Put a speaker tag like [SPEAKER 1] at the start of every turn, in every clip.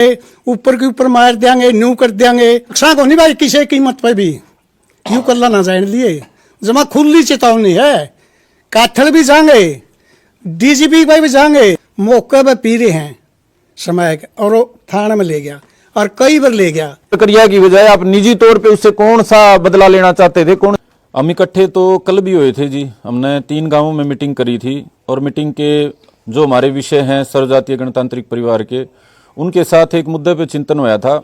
[SPEAKER 1] ऊपर के ऊपर मार देंगे, न्यू कर देंगे। नुकसान को नहीं भाई, किसी कीमत पर भी यूं कर ना जाने लिए। जमा खुली चेतावनी है। काथल भी जाएंगे, डीजीपी भाई भी जाएंगे, मौके पर पी रहे हैं समय और थाने में ले गया और कई बार ले गया।
[SPEAKER 2] प्रक्रिया की बजाय आप निजी तौर पे उससे कौन सा बदला लेना चाहते थे? कौन? हम इकट्ठे तो कल भी हुए थे जी। हमने 3 गांवों में मीटिंग करी थी और मीटिंग के जो हमारे विषय हैं सर्वजातीय गणतांत्रिक परिवार के, उनके साथ एक मुद्दे पे चिंतन होया था।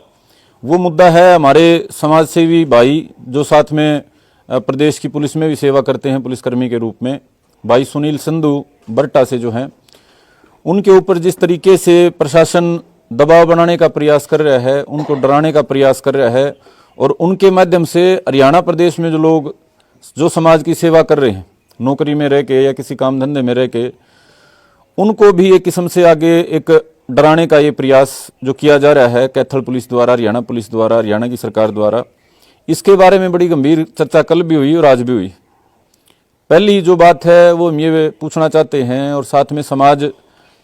[SPEAKER 2] वो मुद्दा है हमारे समाज सेवी भाई जो साथ में प्रदेश की पुलिस में भी सेवा करते हैं पुलिसकर्मी के रूप में, भाई सुनील संधू बरटा से जो हैं, उनके ऊपर जिस तरीके से प्रशासन दबाव बनाने का प्रयास कर रहा है, उनको डराने का प्रयास कर रहा है और उनके माध्यम से हरियाणा प्रदेश में जो लोग जो समाज की सेवा कर रहे हैं नौकरी में रह के या किसी काम धंधे में रह के, उनको भी एक किस्म से आगे एक डराने का ये प्रयास जो किया जा रहा है कैथल पुलिस द्वारा, हरियाणा पुलिस द्वारा, हरियाणा की सरकार द्वारा, इसके बारे में बड़ी गंभीर चर्चा कल भी हुई और आज भी हुई। पहली जो बात है वो हम ये पूछना चाहते हैं और साथ में समाज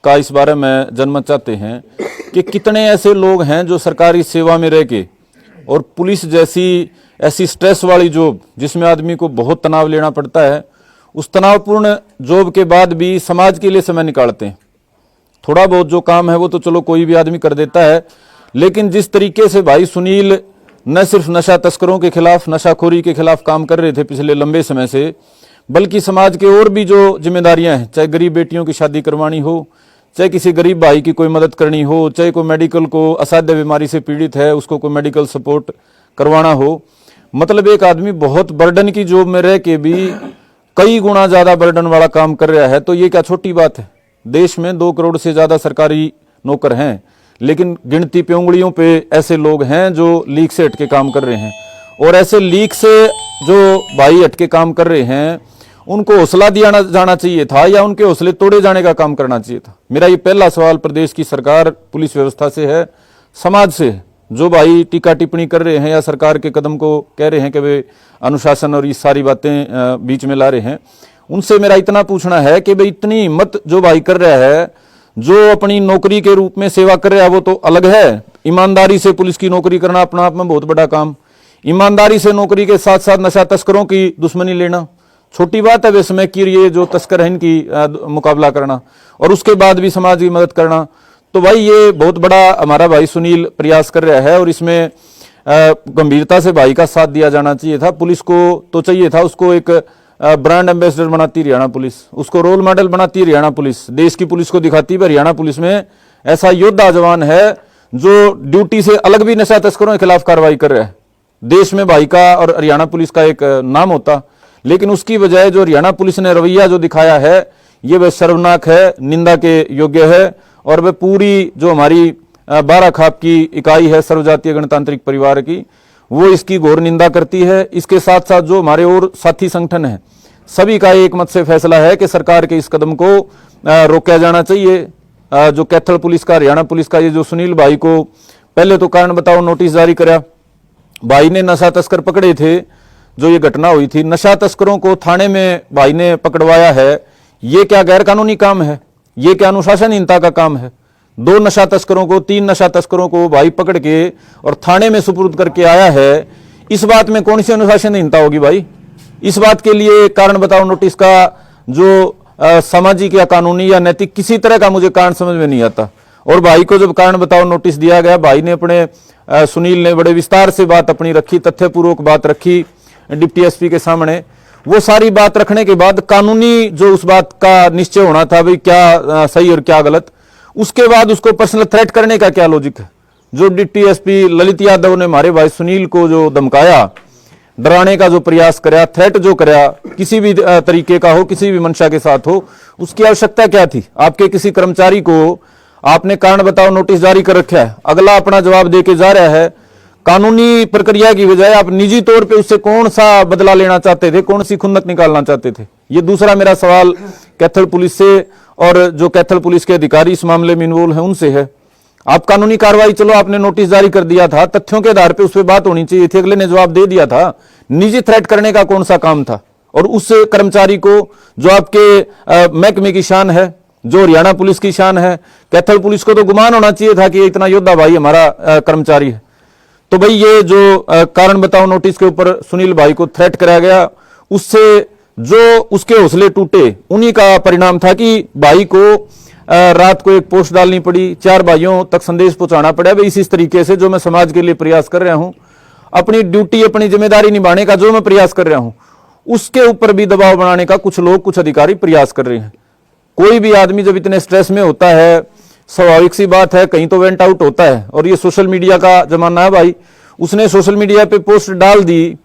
[SPEAKER 2] का इस बारे में जनमत चाहते हैं कि कितने ऐसे लोग हैं जो सरकारी सेवा में रह के और पुलिस जैसी ऐसी स्ट्रेस वाली जॉब जिसमें आदमी को बहुत तनाव लेना पड़ता है, उस तनावपूर्ण जॉब के बाद भी समाज के लिए समय निकालते हैं। थोड़ा बहुत जो काम है वो तो चलो कोई भी आदमी कर देता है, लेकिन जिस तरीके से भाई सुनील न सिर्फ नशा तस्करों के खिलाफ, नशाखोरी के खिलाफ काम कर रहे थे पिछले लंबे समय से, बल्कि समाज के और भी जो जिम्मेदारियां हैं, चाहे गरीब बेटियों की शादी करवानी हो, चाहे किसी गरीब भाई की कोई मदद करनी हो, चाहे कोई मेडिकल को असाध्य बीमारी से पीड़ित है उसको कोई मेडिकल सपोर्ट करवाना हो, मतलब एक आदमी बहुत बर्डन की जॉब में रह के भी कई गुना ज्यादा बर्डन वाला काम कर रहा है। तो ये क्या छोटी बात है? देश में 2 करोड़ से ज्यादा सरकारी नौकर हैं, लेकिन गिनती पे उंगलियों पे ऐसे लोग हैं जो लीक से हटके काम कर रहे हैं। और ऐसे लीक से जो भाई हटके काम कर रहे हैं उनको हौसला दिया जाना चाहिए था या उनके हौसले तोड़े जाने का काम करना चाहिए था? मेरा ये पहला सवाल प्रदेश की सरकार, पुलिस व्यवस्था से है, समाज से है। जो भाई टीका टिप्पणी कर रहे हैं या सरकार के कदम को कह रहे हैं कि वे अनुशासन और ये सारी बातें बीच में ला रहे हैं, उनसे मेरा इतना पूछना है कि भाई इतनी हिम्मत जो भाई कर रहा है, जो अपनी नौकरी के रूप में सेवा कर रहा है वो तो अलग है। ईमानदारी से पुलिस की नौकरी करना अपना आप में बहुत बड़ा काम। ईमानदारी से नौकरी के साथ साथ नशा तस्करों की दुश्मनी लेना छोटी बात है वे समय की, ये जो तस्कर है इनकी मुकाबला करना और उसके बाद भी समाज की मदद करना। तो भाई ये बहुत बड़ा हमारा भाई सुनील प्रयास कर रहा है और इसमें गंभीरता से भाई का साथ दिया जाना चाहिए था। पुलिस को तो चाहिए था, उसको एक ब्रांड एम्बेसडर बनाती हरियाणा पुलिस, उसको रोल मॉडल बनाती हरियाणा पुलिस, देश की पुलिस को दिखाती है हरियाणा पुलिस में ऐसा योद्धा जवान है जो ड्यूटी से अलग भी नशा तस्करों के खिलाफ कार्रवाई कर रहा है। देश में भाई का और हरियाणा पुलिस का एक नाम होता, लेकिन उसकी बजाय जो हरियाणा पुलिस ने रवैया जो दिखाया है ये वह शर्मनाक है, निंदा के योग्य है। और वह पूरी जो हमारी 12 खाप की इकाई है सर्वजातीय गणतांत्रिक परिवार की, वो इसकी घोर निंदा करती है। इसके साथ साथ जो हमारे और साथी संगठन है, सभी का एक मत से फैसला है कि सरकार के इस कदम को रोका जाना चाहिए। जो कैथल पुलिस का, हरियाणा पुलिस का ये जो सुनील भाई को पहले तो कारण बताओ नोटिस जारी करा, भाई ने नशा तस्कर पकड़े थे, जो ये घटना हुई थी, नशा तस्करों को थाने में भाई ने पकड़वाया है। ये क्या गैर कानूनी काम है? ये क्या अनुशासनहीनता का काम है? 2 नशा तस्करों को, 3 नशा तस्करों को भाई पकड़ के और थाने में सुपुर्द करके आया है। इस बात में कौन सी अनुशासनहीनता होगी भाई? इस बात के लिए कारण बताओ नोटिस का जो सामाजिक या कानूनी या नैतिक किसी तरह का मुझे कारण समझ में नहीं आता। और भाई को जब कारण बताओ नोटिस दिया गया, भाई ने अपने सुनील ने बड़े विस्तार से बात अपनी रखी, तथ्यपूर्वक बात रखी डिप्टी एसपी के सामने। वो सारी बात रखने के बाद कानूनी जो उस बात का निश्चय होना था भाई क्या सही और क्या गलत, उसके बाद उसको पर्सनल थ्रेट करने का क्या लॉजिक है? जो डिप्टी एसपी ललित यादव ने हमारे भाई सुनील को जो धमकाया, डराने का जो प्रयास कराया, थ्रेट जो कराया, किसी भी तरीके का हो, किसी भी मंशा के साथ हो, उसकी आवश्यकता क्या थी? आपके किसी कर्मचारी को आपने कारण बताओ नोटिस जारी कर रखा है, अगला अपना जवाब दे के जा रहा है, कानूनी प्रक्रिया की बजाय आप निजी तौर पे उससे कौन सा बदला लेना चाहते थे, कौन सी खुंदक निकालना चाहते थे? ये दूसरा मेरा सवाल कैथल पुलिस से और जो कैथल पुलिस के अधिकारी इस मामले में इन्वॉल्व है उनसे है। आप कानूनी कार्रवाई, चलो आपने नोटिस जारी कर दिया था, तथ्यों के आधार पे उस पर बात होनी चाहिए थी, अगले ने जवाब दे दिया था। निजी थ्रेट करने का कौन सा काम था? और उस कर्मचारी को जो आपके महकमे की शान है, जो हरियाणा पुलिस की शान है। कैथल पुलिस को तो गुमान होना चाहिए था कि ये इतना योद्धा भाई हमारा कर्मचारी है। तो भाई ये जो कारण बताओ नोटिस के ऊपर सुनील भाई को थ्रेट कराया गया, उससे जो उसके हौसले टूटे, उन्हीं का परिणाम था कि भाई को रात को एक पोस्ट डालनी पड़ी, 4 भाइयों तक संदेश पहुंचाना पड़ा। भाई इस तरीके से जो मैं समाज के लिए प्रयास कर रहा हूं, अपनी ड्यूटी अपनी जिम्मेदारी निभाने का जो मैं प्रयास कर रहा हूं, उसके ऊपर भी दबाव बनाने का कुछ लोग कुछ अधिकारी प्रयास कर रहे हैं। कोई भी आदमी जब इतने स्ट्रेस में होता है, स्वाभाविक सी बात है कहीं तो वेंट आउट होता है। और ये सोशल मीडिया का जमाना है भाई, उसने सोशल मीडिया पे पोस्ट डाल दी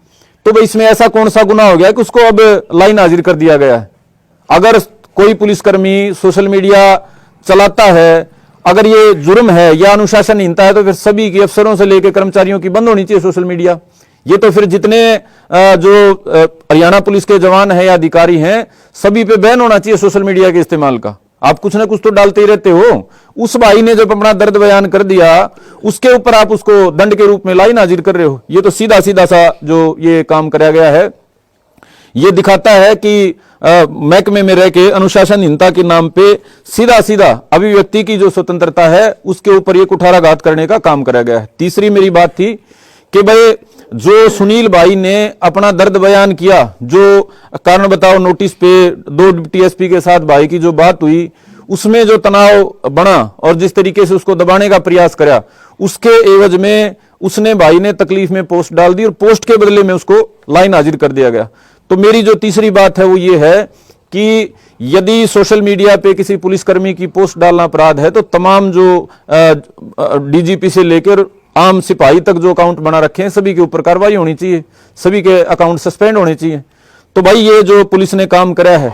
[SPEAKER 2] तो भाई इसमें ऐसा कौन सा गुनाह हो गया कि उसको अब लाइन हाजिर कर दिया गया है। अगर कोई पुलिसकर्मी सोशल मीडिया चलाता है, अगर ये जुर्म है या अनुशासनहीनता है, तो फिर सभी की अफसरों से लेकर कर्मचारियों की बंद होनी चाहिए सोशल मीडिया। ये तो फिर जितने जो हरियाणा पुलिस के जवान हैं या अधिकारी हैं, सभी पे बैन होना चाहिए सोशल मीडिया के इस्तेमाल का। आप कुछ ना कुछ तो डालते ही रहते हो। उस भाई ने जब अपना दर्द बयान कर दिया, उसके ऊपर आप उसको दंड के रूप में लाइन हाजिर कर रहे हो। ये तो सीधा सीधा सा जो ये काम कराया गया है, ये दिखाता है कि महकमे में रह के अनुशासनहीनता के नाम पे सीधा सीधा अभिव्यक्ति की जो स्वतंत्रता है उसके ऊपर ये कुठाराघात करने का काम कराया गया है। तीसरी मेरी बात थी कि भाई जो सुनील भाई ने अपना दर्द बयान किया, जो कारण बताओ नोटिस पे 2 डिप्टी एसपी के साथ भाई की जो बात हुई, उसमें जो तनाव बना और जिस तरीके से उसको दबाने का प्रयास करा, उसके एवज में उसने भाई ने तकलीफ में पोस्ट डाल दी और पोस्ट के बदले में उसको लाइन हाजिर कर दिया गया। तो मेरी जो तीसरी बात है वो ये है कि यदि सोशल मीडिया पे किसी पुलिसकर्मी की पोस्ट डालना अपराध है, तो तमाम जो डीजीपी से लेकर आम सिपाही तक जो अकाउंट बना रखे हैं, सभी के ऊपर कार्रवाई होनी चाहिए, सभी के अकाउंट सस्पेंड होने चाहिए। तो भाई ये जो पुलिस ने काम करा है,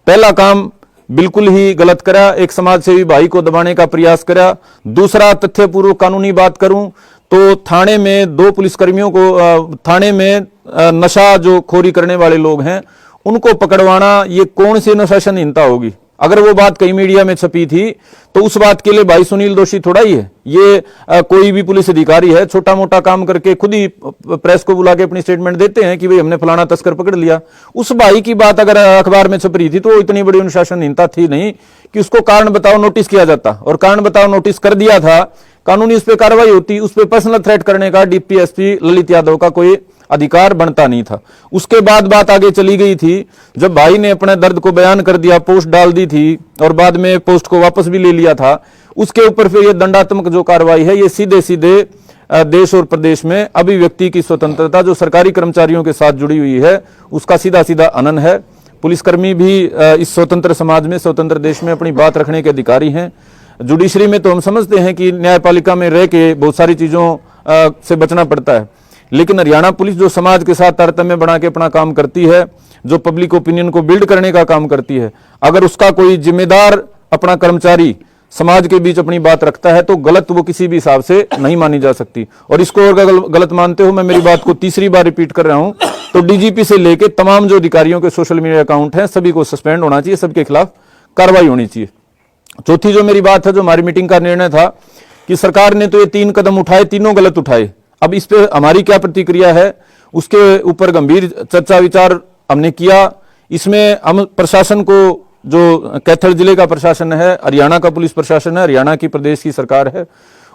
[SPEAKER 2] पहला काम बिल्कुल ही गलत करा, एक समाज सेवी भाई को दबाने का प्रयास करा। दूसरा, तथ्यपूर्वक कानूनी बात करूं तो थाने में 2 पुलिसकर्मियों को थाने में नशा जो खोरी करने वाले लोग हैं उनको पकड़वाना, ये कौन सी अनुशासनहीनता होगी? अगर वो बात कहीं मीडिया में छपी थी तो उस बात के लिए भाई सुनील दोषी थोड़ा ही है। ये कोई भी पुलिस अधिकारी है, छोटा मोटा काम करके खुद ही प्रेस को बुला के अपनी स्टेटमेंट देते हैं कि भाई हमने फलाना तस्कर पकड़ लिया। उस भाई की बात अगर अखबार में छप रही थी तो इतनी बड़ी अनुशासनहीनता थी नहीं कि उसको कारण बताओ नोटिस किया जाता, और कारण बताओ नोटिस कर दिया था, कानूनी उस पर कार्रवाई होती, उस पर पर्सनल थ्रेट करने का डीपी एसपी ललित यादव का कोई अधिकार बनता नहीं था। उसके बाद बात आगे चली गई थी, जब भाई ने अपने दर्द को बयान कर दिया, पोस्ट डाल दी थी और बाद में पोस्ट को वापस भी ले लिया था, उसके ऊपर फिर ये दंडात्मक जो कार्रवाई है, ये सीधे सीधे देश और प्रदेश में अभिव्यक्ति की स्वतंत्रता जो सरकारी कर्मचारियों के साथ जुड़ी हुई है उसका सीधा सीधा हनन है। पुलिसकर्मी भी इस स्वतंत्र समाज में, स्वतंत्र देश में अपनी बात रखने के अधिकारी हैं। जुडिशरी में तो हम समझते हैं कि न्यायपालिका में रह के बहुत सारी चीजों से बचना पड़ता है, लेकिन हरियाणा पुलिस जो समाज के साथ तारतम्य बना के अपना काम करती है, जो पब्लिक ओपिनियन को बिल्ड करने का काम करती है, अगर उसका कोई जिम्मेदार अपना कर्मचारी समाज के बीच अपनी बात रखता है तो गलत वो किसी भी हिसाब से नहीं मानी जा सकती। और इसको अगर गलत मानते हो, मैं मेरी बात को तीसरी बार रिपीट कर रहा हूं, तो डीजीपी से लेके तमाम जो अधिकारियों के सोशल मीडिया अकाउंट हैं सभी को सस्पेंड होना चाहिए, सबके खिलाफ कार्रवाई होनी चाहिए। चौथी जो मेरी बात है, जो हमारी मीटिंग का निर्णय था कि सरकार ने तो ये 3 कदम उठाए, तीनों गलत उठाए। अब इस पे हमारी क्या प्रतिक्रिया है, उसके ऊपर गंभीर चर्चा विचार हमने किया। इसमें हम प्रशासन को, जो कैथल जिले का प्रशासन है, हरियाणा का पुलिस प्रशासन है, हरियाणा की प्रदेश की सरकार है,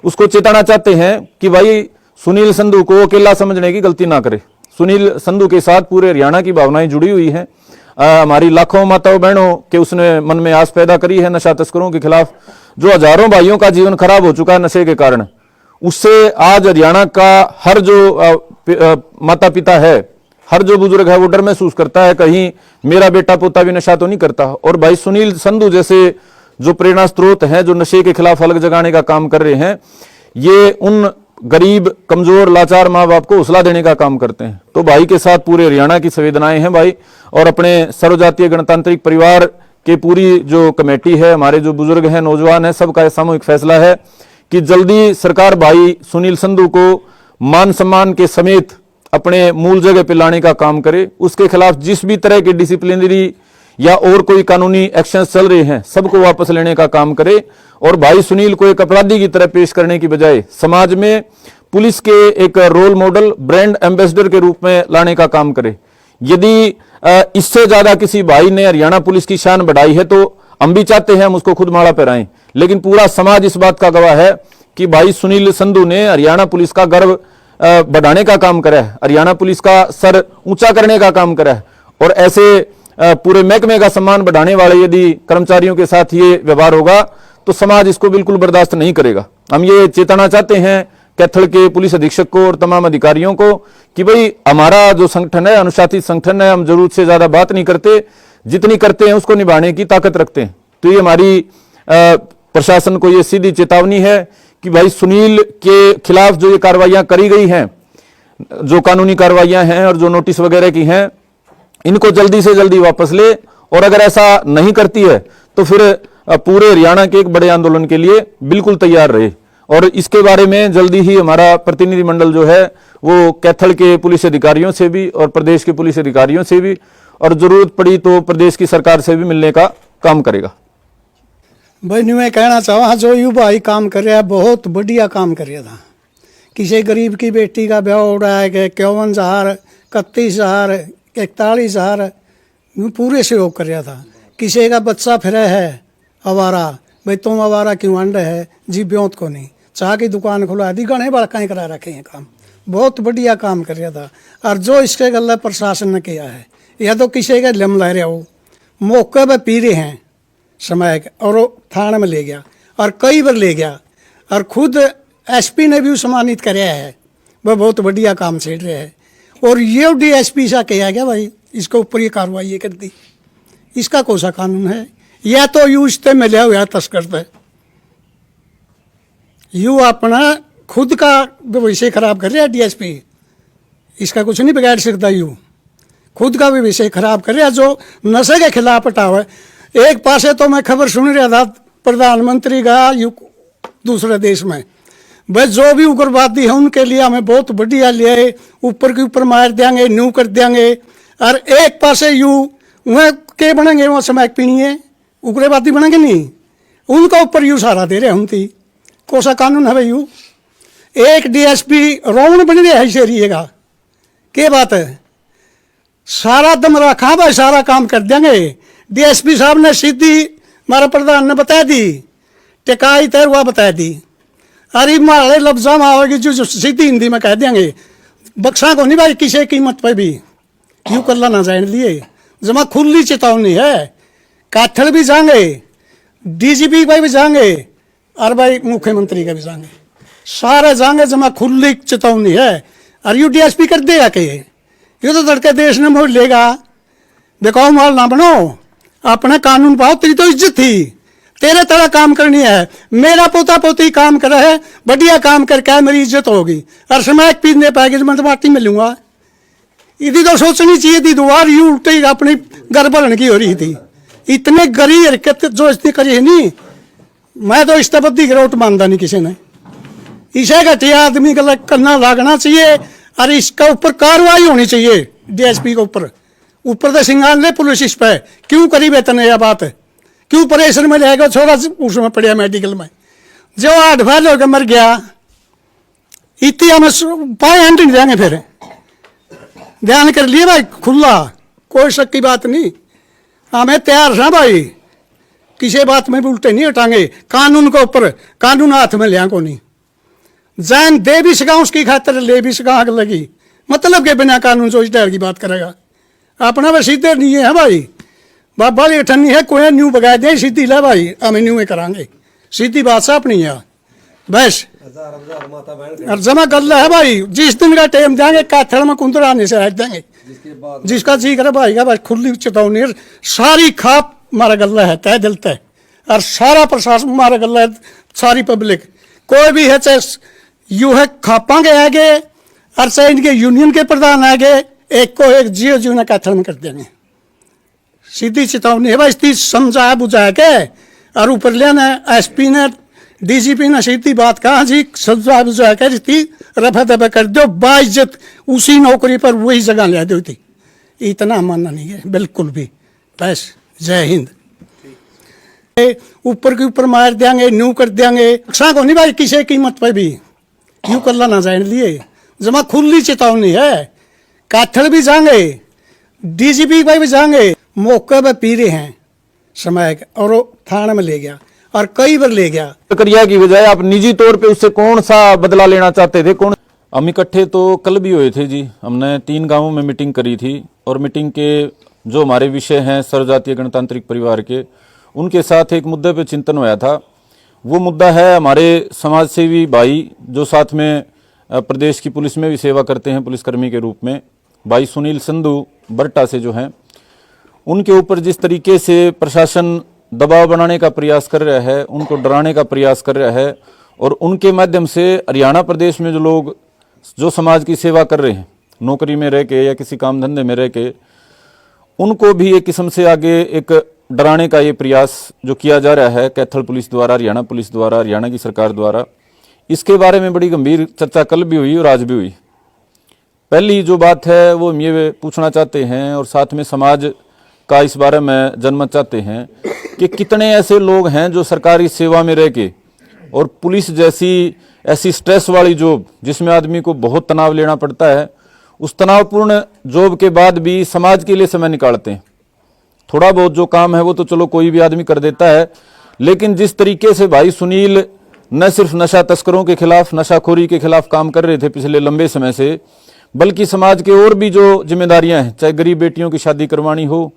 [SPEAKER 2] उसको चेताना चाहते हैं कि भाई सुनील संधू को अकेला समझने की गलती ना करे। सुनील संधू के साथ पूरे हरियाणा की भावनाएं जुड़ी हुई हैं। हमारी लाखों माताओं बहनों के उसने मन में आस पैदा करी है नशा तस्करों के खिलाफ, जो हजारों भाइयों का जीवन खराब हो चुका है नशे के कारण। उससे आज हरियाणा का हर जो माता पिता है, हर जो बुजुर्ग है, वो डर महसूस करता है कहीं मेरा बेटा पोता भी नशा तो नहीं करता। और भाई सुनील संधू जैसे जो प्रेरणा स्रोत हैं, जो नशे के खिलाफ अलग जगाने का काम कर रहे हैं, ये उन गरीब कमजोर लाचार माँ बाप को हौसला देने का काम करते हैं। तो भाई के साथ पूरे हरियाणा की संवेदनाएं हैं भाई, और अपने सर्वजातीय गणतांत्रिक परिवार के पूरी जो कमेटी है, हमारे जो बुजुर्ग हैं, नौजवान हैं, सबका सामूहिक फैसला है कि जल्दी सरकार भाई सुनील संधू को मान सम्मान के समेत अपने मूल जगह पे लाने का काम करे। उसके खिलाफ जिस भी तरह के डिसिप्लिनरी या और कोई कानूनी एक्शंस चल रहे हैं, सबको वापस लेने का काम करे, और भाई सुनील को एक अपराधी की तरह पेश करने की बजाय समाज में पुलिस के एक रोल मॉडल, ब्रांड एम्बेसडर के रूप में लाने का काम करे। यदि इससे ज्यादा किसी भाई ने हरियाणा पुलिस की शान बढ़ाई है तो हम भी चाहते हैं हम उसको खुद माला पहराएं, लेकिन पूरा समाज इस बात का गवाह है कि भाई सुनील संधू ने हरियाणा पुलिस का गर्व बढ़ाने का काम करा है, हरियाणा पुलिस का सर ऊंचा करने का काम करा है। और ऐसे पूरे महकमे का सम्मान बढ़ाने वाले यदि कर्मचारियों के साथ ये व्यवहार होगा तो समाज इसको बिल्कुल बर्दाश्त नहीं करेगा। हम ये चेताना चाहते हैं कैथल के पुलिस अधीक्षक को और तमाम अधिकारियों को कि भाई हमारा जो संगठन है अनुशासित संगठन है, हम जरूरत से ज्यादा बात नहीं करते, जितनी करते हैं उसको निभाने की ताकत रखते हैं। तो ये हमारी प्रशासन को ये सीधी चेतावनी है कि भाई सुनील के खिलाफ जो ये कार्रवाइयां करी गई हैं, जो कानूनी कार्रवाइयां हैं और जो नोटिस वगैरह की हैं, इनको जल्दी से जल्दी वापस ले। और अगर ऐसा नहीं करती है तो फिर पूरे हरियाणा के एक बड़े आंदोलन के लिए बिल्कुल तैयार रहे। और इसके बारे में जल्दी ही हमारा प्रतिनिधिमंडल जो है वो कैथल के पुलिस अधिकारियों से भी और प्रदेश के पुलिस अधिकारियों से भी और जरूरत पड़ी तो प्रदेश की सरकार से भी मिलने का काम करेगा।
[SPEAKER 1] भाई मैं कहना चाहूँ जो युवा ही काम कर रहा है बहुत बढ़िया काम कर रहा था। किसी गरीब की बेटी का ब्याह हो रहा है कि 51,000 31,000 41,000 पूरे सहयोग कर रहा था। किसी का बच्चा फिर है आवारा, भाई तुम आवारा क्यों अंडे है जी ब्योत को नहीं, चाह की दुकान खुला दी, गणे बड़काएँ करा रखे हैं काम, बहुत बढ़िया काम कर रहा था। और जो इसके गल्ला प्रशासन ने किया है या तो किसी का लम ला रहे हो मौके पर पी रहे हैं समय और वो थाने में ले गया और कई बार ले गया और खुद एसपी ने भी सम्मानित कराया है, वह बहुत बढ़िया काम छेड़ रहे हैं। और ये डीएसपी सा किया गया भाई इसके ऊपर ये कार्रवाई ये कर दी, इसका कौन सा कानून है? या तो यू इससे मिला हुआ तस्कर से यू अपना खुद का विषय खराब कर रहा है डीएसपी, इसका कुछ नहीं बिगाड़ सकता। यू खुद का भी विषय खराब कर रहा है जो नशे के खिलाफ हटाओ है। एक पासे तो मैं खबर सुन रहा था प्रधानमंत्री का दूसरे देश में, बस जो भी उग्रवादी है उनके लिए हमें बहुत बढ़िया लिए ऊपर के ऊपर मार देंगे, न्यू कर देंगे। और एक पासे यू वह के बनेंगे वहाँ समय पीनी है उग्रवादी बनेंगे नहीं, उनका ऊपर यू सहारा दे रहे हम थी। कौन सा कानून है भाई? यू एक डीएसपी रावण बन रहा है शरीरेगा के बात है, सारा दम रखा भाई सारा काम कर देंगे। डीएसपी साहब ने सीधी हमारा प्रधान ने बता दी, टिकाई तैरवा बता दी। अरे मारे लफ्जा में आओगी जो सीधी हिंदी में कह देंगे बक्सा को नहीं भाई किसी कीमत पर भी यूँ कर ना जाने लिए। जमा खुली चेतावनी है, काथल भी जाएंगे, डीजीपी का भी जाएंगे और भाई मुख्यमंत्री का भी जाएंगे, सारे जाएंगे। जमा खुली चेतावनी है। और यू डीएसपी कर देगा कि ये तो लड़के देश ने मोड़ लेगा। बेकाऊ माल ना बनो, अपने कानून पाओ, तेरी तो इज्जत थी, तेरे तरह काम करनी है। मेरा पोता पोती काम कर रहा है, बढ़िया काम करके मेरी इज्जत होगी और समय पीने पाएगी तो मैं तो माटी मिलूंगा। इधी तो सोचनी चाहिए थी दुआर यू उल्टी अपनी गड़बड़ की हो रही थी। इतने गरीब हरकत जो इसने करी है नहीं, मैं तो इस्तेबद्दी गिरोट मानता नहीं किसी ने। इसे घटिया आदमी का करना लागना चाहिए और इसका ऊपर कार्रवाई होनी चाहिए। डीएसपी के ऊपर तो सिंगार ले पुलिस इस पे क्यों करी वेतन यह बात है, क्यों परेशान में रहेगा छोरा उसमें पड़िया मेडिकल में जो 8 फैल होकर मर गया। इतनी हमें पाए हंट नहीं जाएंगे फिर ध्यान कर लिए भाई खुला, कोई शक की बात नहीं। हमें तैयार है भाई, किसी बात में भी उल्टे नहीं हटाएंगे। कानून के ऊपर कानून हाथ में लिया को नहीं, जान दे भी सका उसकी खातिर ले भी सका आग लगी, मतलब के बिना कानून सोच डर की बात करेगा। अपना वह सीधे नहीं है भाई, बाबा ये ठन्नी है कोई न्यू बगा दे सीधी ला भाई हमें न्यू में करांगे, सीधी बात साफ नहीं है बस। और जमा गल है भाई, जिस दिन का टाइम देंगे काथड़ में कुंदर आने से हट देंगे, जिसका जी करे भाई का बस खुली चेतावनी। सारी खाप मारा गल्ला है तय दिल तय, और सारा प्रशासन मारा गल्ला है, सारी पब्लिक कोई भी है चाहे यू है खापा के आगे और चाहे इनके यूनियन के प्रधान आगे, एक को एक जियो जीव ने काथड़ में कर देंगे। सीधी चेतावनी है भाई, इसकी समझा बुझा के और ऊपर लेना एसपी ने डीजीपी ने सीधी बात कहा जी समझा बुझा के इसकी रफा दफा कर दो, बाइज्जत उसी नौकरी पर वही जगह ले दो थी। इतना मानना नहीं है बिल्कुल भी। बस जय हिंद। ऊपर के ऊपर मार देंगे, न्यू कर देंगे, सा को नहीं भाई किसी कीमत पर भी यूँ कर ना जाने लिए। जमा खुली चेतावनी है, काथड़ भी जाएंगे, डीजीपी का भी जाएंगे, मौके पर पी रहे हैं समय और वो थाने में ले गया और कई बार ले गया।
[SPEAKER 2] प्रक्रिया की बजाय आप निजी तौर पे उससे कौन सा बदला लेना चाहते थे? कौन? हम इकट्ठे तो कल भी हुए थे जी। हमने 3 गांवों में मीटिंग करी थी और मीटिंग के जो हमारे विषय हैं सर्वजातीय गणतांत्रिक परिवार के, उनके साथ एक मुद्दे पे चिंतन हुआ था। वो मुद्दा है हमारे समाज सेवी भाई जो साथ में प्रदेश की पुलिस में भी सेवा करते हैं पुलिसकर्मी के रूप में, भाई सुनील संधू बरटा से जो हैं, उनके ऊपर जिस तरीके से प्रशासन दबाव बनाने का प्रयास कर रहा है, उनको डराने का प्रयास कर रहा है और उनके माध्यम से हरियाणा प्रदेश में जो लोग जो समाज की सेवा कर रहे हैं नौकरी में रह के या किसी काम धंधे में रह के, उनको भी एक किस्म से आगे एक डराने का ये प्रयास जो किया जा रहा है कैथल पुलिस द्वारा, हरियाणा पुलिस द्वारा, हरियाणा की सरकार द्वारा, इसके बारे में बड़ी गंभीर चर्चा कल भी हुई और आज भी हुई। पहली जो बात है वो हम ये पूछना चाहते हैं और साथ में समाज का इस बारे में जनमत चाहते हैं कि कितने ऐसे लोग हैं जो सरकारी सेवा में रह के और पुलिस जैसी ऐसी स्ट्रेस वाली जॉब जिसमें आदमी को बहुत तनाव लेना पड़ता है, उस तनावपूर्ण जॉब के बाद भी समाज के लिए समय निकालते हैं। थोड़ा बहुत जो काम है वो तो चलो कोई भी आदमी कर देता है, लेकिन जिस तरीके से भाई सुनील न सिर्फ नशा तस्करों के खिलाफ, नशाखोरी के खिलाफ काम कर रहे थे पिछले लंबे समय से, बल्कि समाज के और भी जो जिम्मेदारियां हैं, चाहे गरीब बेटियों की शादी करवानी हो,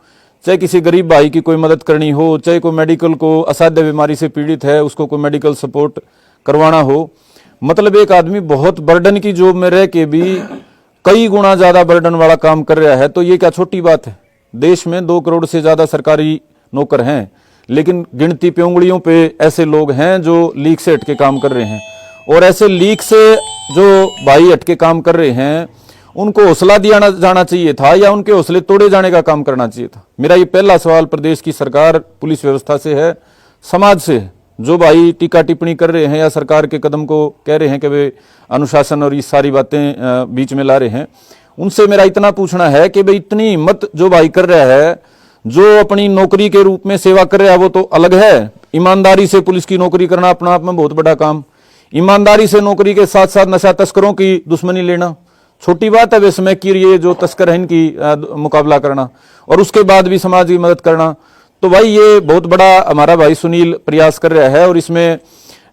[SPEAKER 2] चाहे किसी गरीब भाई की कोई मदद करनी हो, चाहे कोई मेडिकल को असाध्य बीमारी से पीड़ित है उसको कोई मेडिकल सपोर्ट करवाना हो, मतलब एक आदमी बहुत बर्डन की जॉब में रह के भी कई गुना ज्यादा बर्डन वाला काम कर रहा है। तो ये क्या छोटी बात है? देश में 2 करोड़ से ज्यादा सरकारी नौकर हैं, लेकिन गिनती पे उंगलियों पे ऐसे लोग हैं जो लीक से हटके काम कर रहे हैं। और ऐसे लीक से जो भाई हटके काम कर रहे हैं उनको हौसला दिया जाना चाहिए था या उनके हौसले तोड़े जाने का काम करना चाहिए था? मेरा ये पहला सवाल प्रदेश की सरकार, पुलिस व्यवस्था से है, समाज से है। जो भाई टीका टिप्पणी कर रहे हैं या सरकार के कदम को कह रहे हैं कि वे अनुशासन और ये सारी बातें बीच में ला रहे हैं, उनसे मेरा इतना पूछना है कि भाई इतनी हिम्मत जो भाई कर रहा है, जो अपनी नौकरी के रूप में सेवा कर रहा है वो तो अलग है। ईमानदारी से पुलिस की नौकरी करना अपना आप में बहुत बड़ा काम, ईमानदारी से नौकरी के साथ साथ नशा तस्करों की दुश्मनी लेना छोटी बात है। वे समय की ये जो तस्कर है इनकी मुकाबला करना और उसके बाद भी समाज की मदद करना, तो भाई ये बहुत बड़ा हमारा भाई सुनील प्रयास कर रहा है और इसमें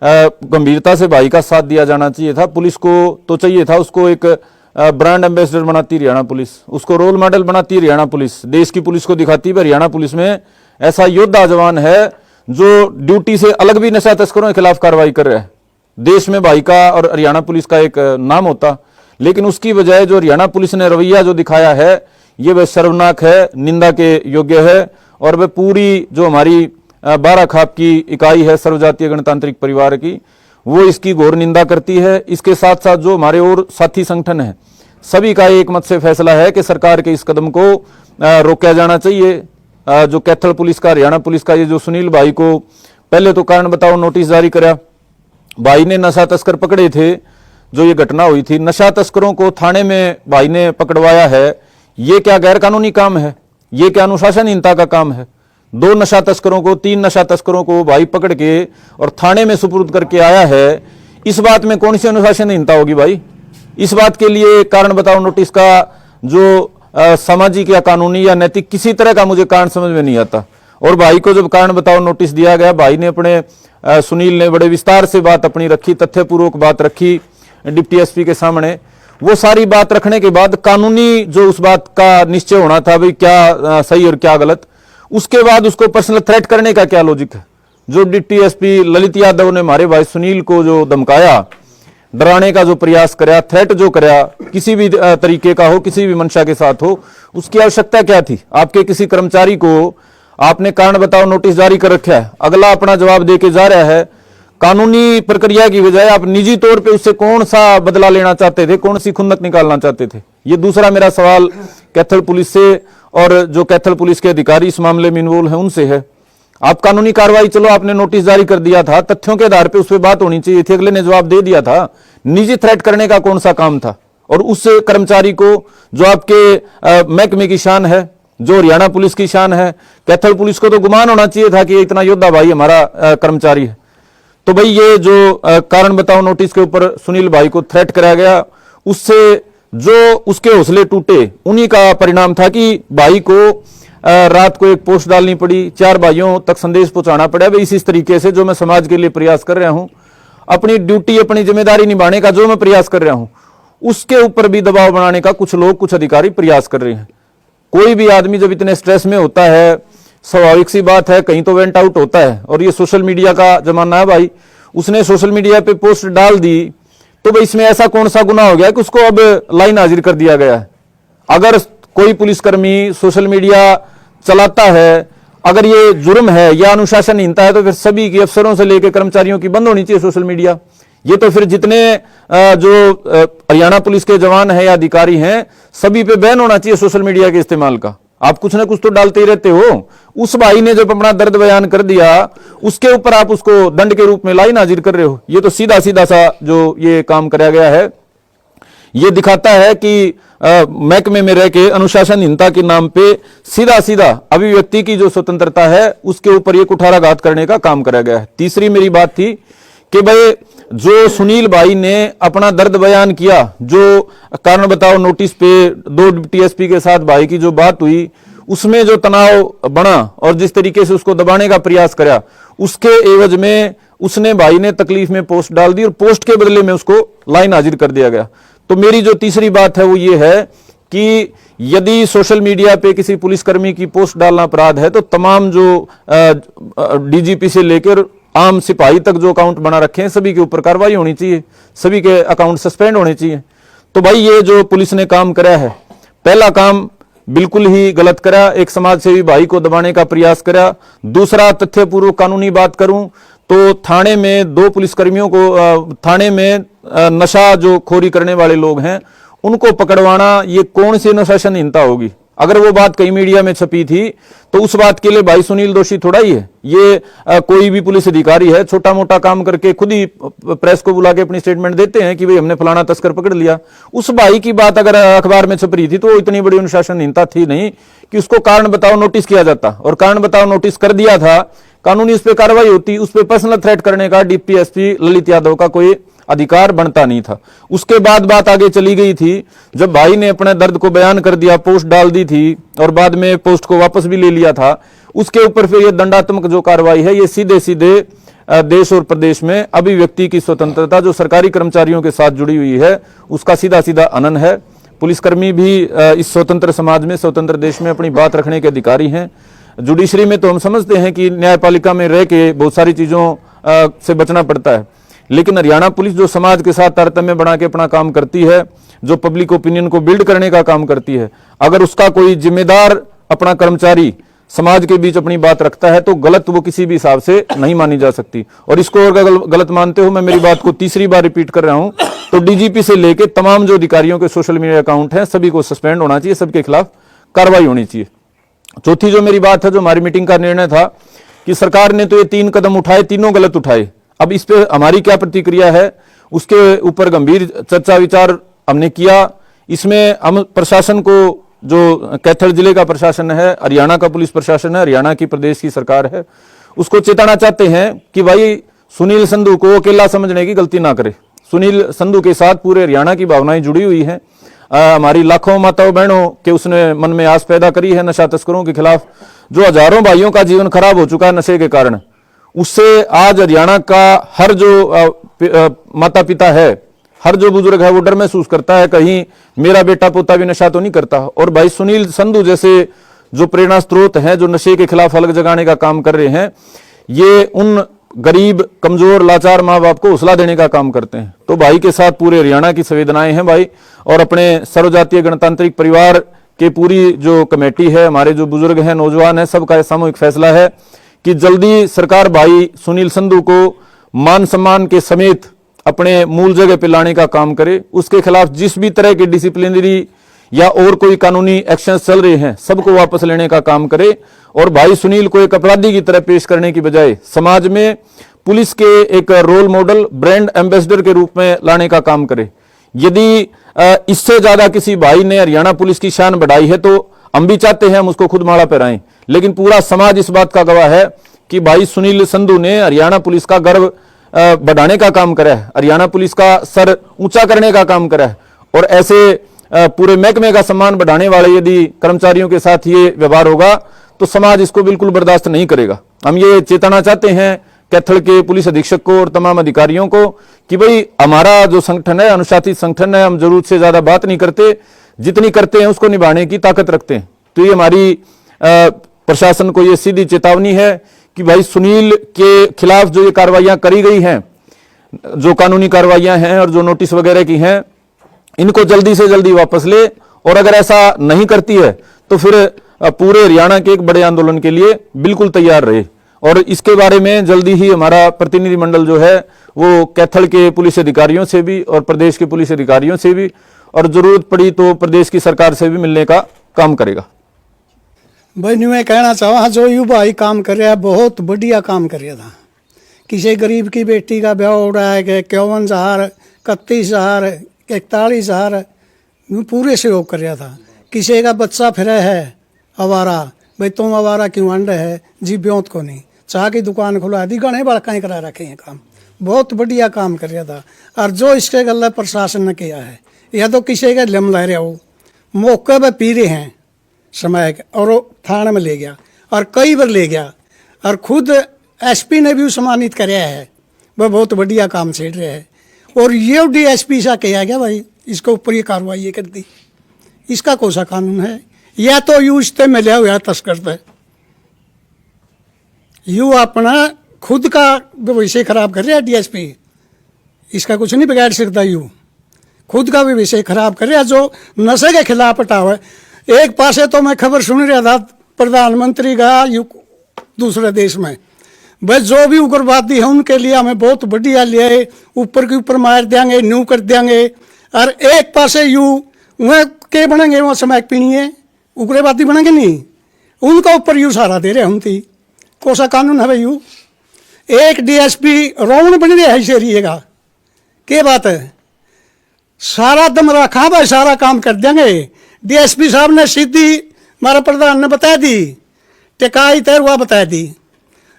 [SPEAKER 2] गंभीरता से भाई का साथ दिया जाना चाहिए था। पुलिस को तो चाहिए था, उसको एक ब्रांड एम्बेसडर बनाती हरियाणा पुलिस, उसको रोल मॉडल बनाती हरियाणा पुलिस, देश की पुलिस को दिखाती है हरियाणा पुलिस में ऐसा योद्धा जवान है जो ड्यूटी से अलग भी नशा तस्करों के खिलाफ कार्रवाई कर रहा है। देश में भाई का और हरियाणा पुलिस का एक नाम होता, लेकिन उसकी बजाय जो हरियाणा पुलिस ने रवैया जो दिखाया है ये वह शर्मनाक है, निंदा के योग्य है। और वह पूरी जो हमारी 12 खाप की इकाई है सर्वजातीय गणतांत्रिक परिवार की, वो इसकी घोर निंदा करती है। इसके साथ साथ जो हमारे और साथी संगठन है सभी का एक मत से फैसला है कि सरकार के इस कदम को रोका जाना चाहिए। जो कैथल पुलिस का, हरियाणा पुलिस का ये जो सुनील भाई को पहले तो कारण बताओ नोटिस जारी करा, भाई ने नशा तस्कर पकड़े थे, जो ये घटना हुई थी नशा तस्करों को थाने में भाई ने पकड़वाया है, ये क्या गैर कानूनी काम है? ये क्या अनुशासनहीनता का काम है? 2 नशा तस्करों को, 3 नशा तस्करों को भाई पकड़ के और थाने में सुपुर्द करके आया है, इस बात में कौन सी अनुशासनहीनता होगी भाई? इस बात के लिए कारण बताओ नोटिस का जो सामाजिक या कानूनी या नैतिक किसी तरह का मुझे कारण समझ में नहीं आता। और भाई को जब कारण बताओ नोटिस दिया गया, भाई ने अपने सुनील ने बड़े विस्तार से बात अपनी रखी, तथ्यपूर्वक बात रखी डिप्टी एसपी के सामने। वो सारी बात रखने के बाद कानूनी जो उस बात का निश्चय होना था भाई क्या सही और क्या गलत, उसके बाद उसको पर्सनल थ्रेट करने का क्या लॉजिक है? जो डिप्टी एसपी ललित यादव ने हमारे भाई सुनील को जो धमकाया, डराने का जो प्रयास कराया, थ्रेट जो कराया, किसी भी तरीके का हो, किसी भी मंशा के साथ हो, उसकी आवश्यकता क्या थी? आपके किसी कर्मचारी को आपने कारण बताओ नोटिस जारी कर रखा है, अगला अपना जवाब देके जा रहा है, कानूनी प्रक्रिया की बजाय आप निजी तौर पे उससे कौन सा बदला लेना चाहते थे, कौन सी खुंदक निकालना चाहते थे? ये दूसरा मेरा सवाल कैथल पुलिस से और जो कैथल पुलिस के अधिकारी इस मामले में इन्वॉल्व हैं उनसे है। आप कानूनी कार्रवाई, चलो आपने नोटिस जारी कर दिया था, तथ्यों के आधार पे उस पर बात होनी चाहिए थी, अगले ने जवाब दे दिया था। निजी थ्रेट करने का कौन सा काम था? और उस कर्मचारी को जो आपके महकमे की शान है, जो हरियाणा पुलिस की शान है, कैथल पुलिस को तो गुमान होना चाहिए था कि इतना योद्धा भाई हमारा कर्मचारी है। तो भाई ये जो कारण बताओ नोटिस के ऊपर सुनील भाई को थ्रेट कराया गया, उससे जो उसके हौसले टूटे, उन्हीं का परिणाम था कि भाई को रात को एक पोस्ट डालनी पड़ी, 4 भाइयों तक संदेश पहुंचाना पड़ा। भाई इस तरीके से जो मैं समाज के लिए प्रयास कर रहा हूं, अपनी ड्यूटी अपनी जिम्मेदारी निभाने का जो मैं प्रयास कर रहा हूं, उसके ऊपर भी दबाव बनाने का कुछ लोग कुछ अधिकारी प्रयास कर रहे हैं। कोई भी आदमी जब इतने स्ट्रेस में होता है, स्वाभाविक सी बात है कहीं तो वेंट आउट होता है। और ये सोशल मीडिया का जमाना है भाई, उसने सोशल मीडिया पे पोस्ट डाल दी तो भाई इसमें ऐसा कौन सा गुनाह हो गया कि उसको अब लाइन हाजिर कर दिया गया है। अगर कोई पुलिसकर्मी सोशल मीडिया चलाता है, अगर ये जुर्म है या अनुशासनहीनता है, तो फिर सभी की, अफसरों से लेकर कर्मचारियों की बंद होनी चाहिए सोशल मीडिया। ये तो फिर जितने जो हरियाणा पुलिस के जवान हैं या अधिकारी हैं, सभी पे बैन होना चाहिए सोशल मीडिया के इस्तेमाल का। आप कुछ ना कुछ तो डालते ही रहते हो। उस भाई ने जब अपना दर्द बयान कर दिया, उसके ऊपर आप उसको दंड के रूप में लाइन हाजिर कर रहे हो। ये तो सीधा सीधा सा जो ये काम कराया गया है, ये दिखाता है कि महकमे में रह के अनुशासनहीनता के नाम पे सीधा सीधा अभिव्यक्ति की जो स्वतंत्रता है उसके ऊपर ये कुठाराघात करने का काम कराया गया है। तीसरी मेरी बात थी कि भाई जो सुनील भाई ने अपना दर्द बयान किया, जो कारण बताओ नोटिस पे 2 डिप्टी एसपी के साथ भाई की जो बात हुई, उसमें जो तनाव बना और जिस तरीके से उसको दबाने का प्रयास करा, उसके एवज में उसने भाई ने तकलीफ में पोस्ट डाल दी और पोस्ट के बदले में उसको लाइन हाजिर कर दिया गया। तो मेरी जो तीसरी बात है वो ये है कि यदि सोशल मीडिया पे किसी पुलिसकर्मी की पोस्ट डालना अपराध है, तो तमाम जो डीजीपी से लेकर आम सिपाही तक जो अकाउंट बना रखे हैं, सभी के ऊपर कार्रवाई होनी चाहिए, सभी के अकाउंट सस्पेंड होने चाहिए। तो भाई ये जो पुलिस ने काम करा है, पहला काम बिल्कुल ही गलत करा, एक समाज सेवी भाई को दबाने का प्रयास करा। दूसरा, तथ्यपूर्वक कानूनी बात करूं तो थाने में 2 पुलिसकर्मियों को, थाने में नशा जो खोरी करने वाले लोग हैं उनको पकड़वाना, ये कौन सी अनुशासनहीनता होगी? अगर वो बात कई मीडिया में छपी थी तो उस बात के लिए भाई सुनील दोषी थोड़ा ही है। ये कोई भी पुलिस अधिकारी है, छोटा मोटा काम करके खुद ही प्रेस को बुला के अपनी स्टेटमेंट देते हैं कि भाई हमने फलाना तस्कर पकड़ लिया। उस भाई की बात अगर अखबार में छप रही थी तो वो इतनी बड़ी अनुशासनहीनता थी नहीं कि उसको कारण बताओ नोटिस किया जाता, और कारण बताओ नोटिस कर दिया था, कानूनी उस पर कार्रवाई होती, उस पर पर्सनल थ्रेट करने का डीपी एसपी ललित यादव का कोई अधिकार बनता नहीं था। उसके बाद बात आगे चली गई थी, जब भाई ने अपने दर्द को बयान कर दिया, पोस्ट डाल दी थी और बाद में पोस्ट को वापस भी ले लिया था, उसके ऊपर फिर ये दंडात्मक जो कार्रवाई है, ये सीधे सीधे देश और प्रदेश में अभिव्यक्ति की स्वतंत्रता जो सरकारी कर्मचारियों के साथ जुड़ी हुई है उसका सीधा सीधा हनन है। पुलिसकर्मी भी इस स्वतंत्र समाज में, स्वतंत्र देश में अपनी बात रखने के अधिकारी हैं। जुडिशरी में तो हम समझते हैं कि न्यायपालिका में रह के बहुत सारी चीजों से बचना पड़ता है, लेकिन हरियाणा पुलिस जो समाज के साथ तारतम्य बना के अपना काम करती है, जो पब्लिक ओपिनियन को बिल्ड करने का काम करती है, अगर उसका कोई जिम्मेदार अपना कर्मचारी समाज के बीच अपनी बात रखता है तो गलत वो किसी भी हिसाब से नहीं मानी जा सकती। और इसको अगर गलत मानते हो, मैं मेरी बात को तीसरी बार रिपीट कर रहा हूं, तो डीजीपी से लेकर तमाम जो अधिकारियों के सोशल मीडिया अकाउंट हैं सभी को सस्पेंड होना चाहिए, सबके खिलाफ कार्रवाई होनी चाहिए। चौथी जो मेरी बात है, जो हमारी मीटिंग का निर्णय था कि सरकार ने तो ये 3 कदम उठाए, तीनों गलत उठाए। अब इस पे हमारी क्या प्रतिक्रिया है, उसके ऊपर गंभीर चर्चा विचार हमने किया। इसमें हम प्रशासन को, जो कैथल जिले का प्रशासन है, हरियाणा का पुलिस प्रशासन है, हरियाणा की प्रदेश की सरकार है, उसको चेताना चाहते हैं कि भाई सुनील संधू को अकेला समझने की गलती ना करे। सुनील संधू के साथ पूरे हरियाणा की भावनाएं जुड़ी हुई हैं। हमारी लाखों माताओं बहनों के उसने मन में आस पैदा करी है नशा तस्करों के खिलाफ। जो हजारों भाइयों का जीवन खराब हो चुका है नशे के कारण, उससे आज हरियाणा का हर जो माता पिता है, हर जो बुजुर्ग है, वो डर महसूस करता है कहीं मेरा बेटा पोता भी नशा तो नहीं करता। और भाई सुनील संधू जैसे जो प्रेरणा स्रोत हैं, जो नशे के खिलाफ अलग जगाने का काम कर रहे हैं, ये उन गरीब, कमजोर, लाचार माँ बाप को हौसला देने का काम करते हैं। तो भाई के साथ पूरे हरियाणा की संवेदनाएं हैं भाई, और अपने सर्वजातीय गणतांत्रिक परिवार के पूरी जो कमेटी है, हमारे जो बुजुर्ग हैं, नौजवान हैं, सबका सामूहिक फैसला है कि जल्दी सरकार भाई सुनील संधू को मान सम्मान के समेत अपने मूल जगह पे लाने का काम करे। उसके खिलाफ जिस भी तरह के डिसिप्लिनरी या और कोई कानूनी एक्शन चल रहे हैं, सबको वापस लेने का काम करे। और भाई सुनील को एक अपराधी की तरह पेश करने की बजाय समाज में पुलिस के एक रोल मॉडल, ब्रांड एम्बेसडर के रूप में लाने का काम करे। यदि इससे ज्यादा किसी भाई ने हरियाणा पुलिस की शान बढ़ाई है तो हम भी चाहते हैं हम उसको खुद माला पहराएं, लेकिन पूरा समाज इस बात का गवाह है कि भाई सुनील संधू ने हरियाणा पुलिस का गर्व बढ़ाने का काम करा है, हरियाणा पुलिस का सर ऊंचा करने का काम करा है। और ऐसे पूरे महकमे का सम्मान बढ़ाने वाले यदि कर्मचारियों के साथ ये व्यवहार होगा तो समाज इसको बिल्कुल बर्दाश्त नहीं करेगा। हम ये चेताना चाहते हैं कैथल के पुलिस अधीक्षक को और तमाम अधिकारियों को कि भाई हमारा जो संगठन है अनुशासित संगठन है, हम जरूरत से ज्यादा बात नहीं करते, जितनी करते हैं उसको निभाने की ताकत रखते हैं। तो ये हमारी प्रशासन को ये सीधी चेतावनी है कि भाई सुनील के खिलाफ जो ये कार्रवाइयां करी गई हैं, जो कानूनी कार्रवाइयां हैं और जो नोटिस वगैरह की हैं, इनको जल्दी से जल्दी वापस ले, और अगर ऐसा नहीं करती है तो फिर पूरे हरियाणा के एक बड़े आंदोलन के लिए बिल्कुल तैयार रहे। और इसके बारे में जल्दी ही हमारा प्रतिनिधिमंडल जो है वो कैथल के पुलिस अधिकारियों से भी और प्रदेश के पुलिस अधिकारियों से भी और जरूरत पड़ी तो प्रदेश की सरकार से भी मिलने का काम करेगा।
[SPEAKER 1] भाई मैं कहना चाहूँ जो युवा ही काम कर रहा है बहुत बढ़िया काम कर रहा था। किसी गरीब की बेटी का ब्याह हो रहा है कि 51,000 31,000 41,000 पूरे सहयोग कर रहा था। किसी का बच्चा फिर है आवारा, भाई तुम आवारा क्यों अंड है जी, ब्योत को नहीं, चाह की दुकान खुला दी, गणे बड़ा कहीं करा रखे हैं काम, बहुत बढ़िया काम कर रहा था। और जो इसके गल्ला प्रशासन ने किया है, या तो किसी का लम ला रहा हो, मौके पर पी रहे हैं समय के, और वो थाने में ले गया और कई बार ले गया, और खुद एसपी ने भी सम्मानित कराया है, वह बहुत बढ़िया काम छेड़ रहे हैं। और ये डीएसपी सा किया गया भाई, इसके ऊपर ये कार्रवाई ये कर दी, इसका कौन सा कानून है? या तो यू इससे मिला हुआ तस्कर पे, यू अपना खुद का भविष्य खराब कर रहा है डीएसपी, इसका कुछ नहीं बिगाड़ सकता। यू खुद का भी विषय खराब कर रहा है, जो नशे के खिलाफ हटाओ है। एक पासे तो मैं खबर सुन रहा था प्रधानमंत्री का दूसरे देश में, बस जो भी उग्रवादी है उनके लिए हमें बहुत बढ़िया लिया, ऊपर के ऊपर मार देंगे, न्यू कर देंगे। और एक पासे यू वह के बनेंगे, वहाँ समय पीनी है, उग्रवादी बनेंगे नहीं, उनका ऊपर यू सहारा दे रहे हम थी। कौन सा कानून है भाई? यू एक डीएसपी रावण बन रहा है इसे रहिएगा, क्या बात है? सारा दम रखा भाई, सारा काम कर देंगे। डीएसपी साहब ने सीधी हमारे प्रधान ने बता दी, टिकाई तैरवा बता दी।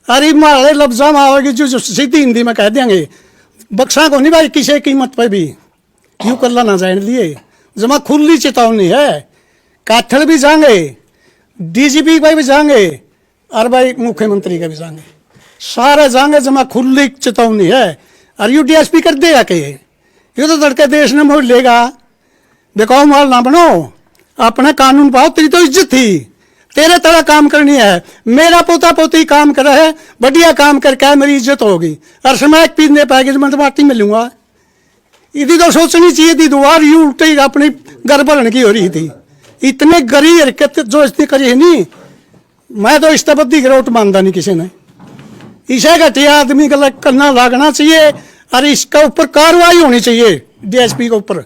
[SPEAKER 1] अरे मारे लफ्जा में आओगी जो सीधी हिंदी में कह देंगे, बक्सा को नहीं भाई किसी कीमत पर भी यूँ करना ना जाने लिए। जमा खुली चेतावनी है, काठल भी जाएंगे, डीजीपी भाई भी जाएंगे, और भाई मुख्यमंत्री का भी जाएंगे, सारे जाएंगे। जमा खुली चेतावनी है। और यू डीएसपी कर देगा कि ये तो तड़के देश ने मोड़ लेगा। देखो माल ना बनो, अपने कानून पाओ, तेरी तो इज्जत थी, तेरे तरह काम करनी है। मेरा पोता पोती काम कर रहा है, बढ़िया काम करके मेरी इज्जत होगी, और समय पीने पाएगी मैं तो माटी में लूंगा। इधी तो सोचनी चाहिए थी, दोबार यू उल्टी अपनी घर भरने की हो रही थी। इतने गरीब हरकत जो इसने करी है नहीं, मैं तो इष्टबद्धी गिरोट मानता नहीं किसी ने। इसे घटिया आदमी का करना लागना चाहिए, और इसका ऊपर कार्रवाई होनी चाहिए डीएसपी के ऊपर।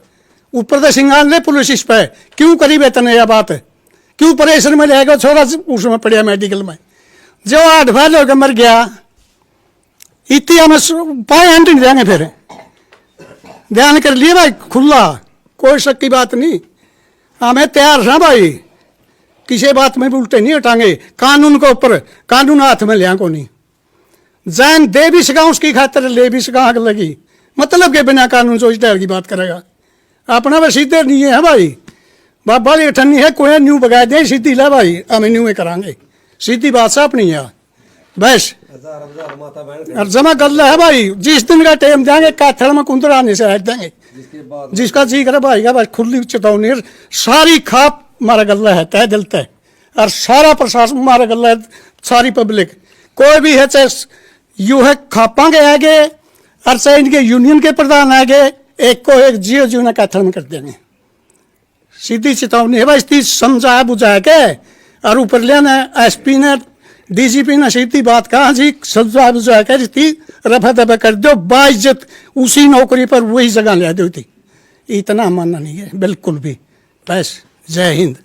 [SPEAKER 1] ऊपर तो सिंगार ले पुलिस इस पे क्यों करी वेतन यह बात है, क्यों प्रेशर में रहेगा छोरा उसमें पड़िया मेडिकल में, जो 8 फैल होकर मर गया, इतनी हमें पाए एंड नहीं देंगे। फिर ध्यान कर लिए भाई, खुला कोई शक की बात नहीं, हमें तैयार है भाई, किसी बात में भी उल्टे नहीं हटाएंगे। कानून के ऊपर, कानून हाथ में लिया को नहीं, जान दे भी सका उसकी खातिर, ले भी सका आग लगी, मतलब के बिना कानून जो इस की बात करेगा। अपना वह सीधे नहीं है भाई, बाबा ठन्नी है कोई न्यू बगा दे सीधी ला भाई, हमें न्यू में करांगे, सीधी बात साफ नहीं है बस। और जमा गल है भाई, जिस दिन का टाइम देंगे काथल में कुंदर आने से हट देंगे, जिसका जी करे भाई का भाई खुली चेतावनी। सारी खाप मारा गल्ला है तय दिल तय, और सारा प्रशासन मारा गल्ला है, सारी पब्लिक कोई भी है, चाहे यू है खापा के आगे और चाहे इनके यूनियन के प्रधान आगे, एक को एक जियो जीव ने काथल में कर देंगे। सीधी चेतावनी है भाई, इसकी समझा बुझा के, और ऊपर लेना एसपी ने डीजीपी ने सीधी बात कहा जी, समझा बुझा के इसकी रफा दफा कर दो, बाइज्जत उसी नौकरी पर वही जगह ले दो थी। इतना मानना नहीं है बिल्कुल भी। बस जय हिंद।